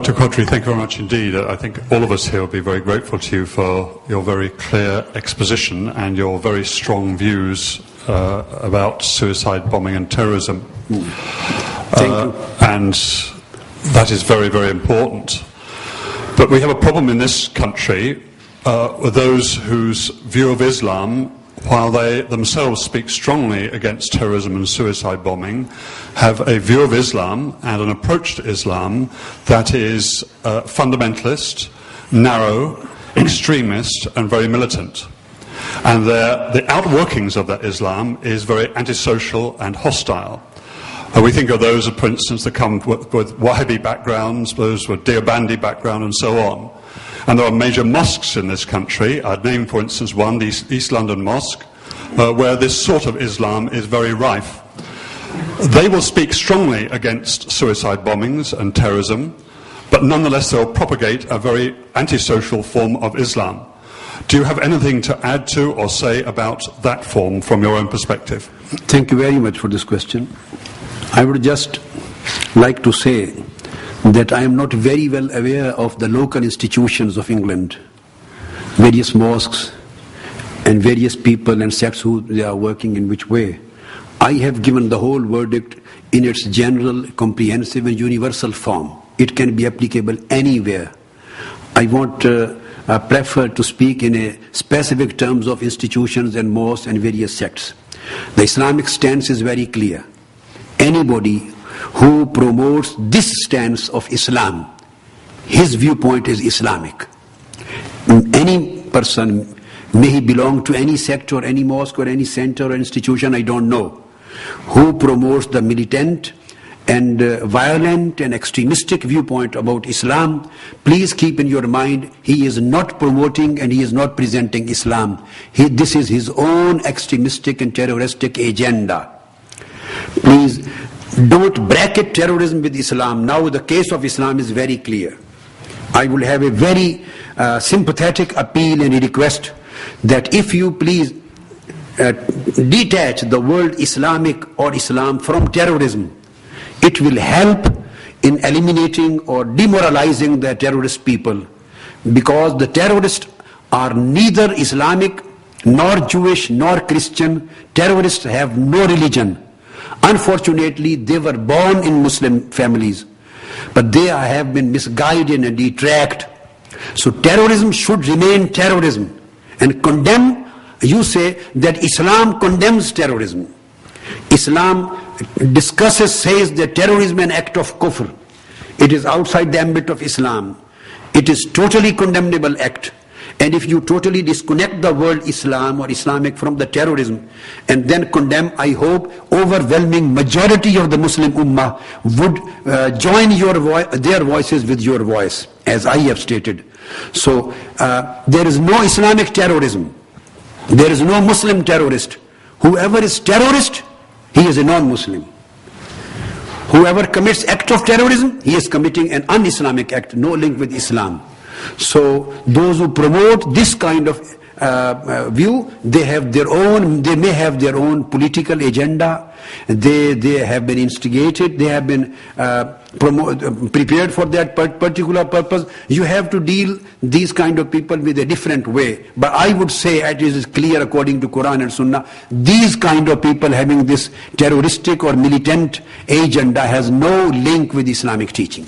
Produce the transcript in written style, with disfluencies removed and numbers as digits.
Dr. Qadri, thank you very much indeed. I think all of us here will be very grateful to you for your very clear exposition and your very strong views about suicide bombing and terrorism. Thank you. And that is very, very important. But we have a problem in this country with those whose view of Islam, while they themselves speak strongly against terrorism and suicide bombing, have a view of Islam and an approach to Islam that is fundamentalist, narrow, extremist and very militant. And the outworkings of that Islam is very antisocial and hostile. We think of those, for instance, that come with Wahhabi backgrounds, those with Deobandi background and so on. And there are major mosques in this country. I'd name, for instance, one, the East London Mosque, where this sort of Islam is very rife. They will speak strongly against suicide bombings and terrorism, but nonetheless they'll propagate a very antisocial form of Islam. Do you have anything to add to or say about that form from your own perspective? Thank you very much for this question. I would just like to say that I am not very well aware of the local institutions of England, various mosques and various people and sects who they are working in which way. I have given the whole verdict in its general, comprehensive and universal form. It can be applicable anywhere. I prefer to speak in a specific terms of institutions and mosques and various sects. The Islamic stance is very clear. Anybody who promotes this stance of Islam, his viewpoint is Islamic. Any person, may he belong to any sect or any mosque or any center or institution, I don't know, who promotes the militant and violent and extremistic viewpoint about Islam, please keep in your mind, he is not promoting and he is not presenting Islam. This is his own extremistic and terroristic agenda. Please don't bracket terrorism with Islam. Now the case of Islam is very clear. I will have a very sympathetic appeal and a request that if you please detach the word Islamic or Islam from terrorism, it will help in eliminating or demoralizing the terrorist people, because the terrorists are neither Islamic nor Jewish nor Christian. Terrorists have no religion. Unfortunately, they were born in Muslim families, but they have been misguided and detracked. So terrorism should remain terrorism and condemn. You say that Islam condemns terrorism. Islam says that terrorism is an act of kufr. It is outside the ambit of Islam. It is totally condemnable act. And if you totally disconnect the word Islam or Islamic from the terrorism and then condemn, I hope overwhelming majority of the Muslim Ummah would join their voices with your voice, as I have stated. So there is no Islamic terrorism. There is no Muslim terrorist. Whoever is terrorist, he is a non-Muslim. Whoever commits act of terrorism, he is committing an un-Islamic act, no link with Islam. So those who promote this kind of view, they may have their own political agenda. They have been instigated. They have been prepared for that particular purpose. You have to deal these kind of people with a different way. But I would say, it is clear according to Quran and Sunnah, these kind of people having this terroristic or militant agenda has no link with Islamic teaching.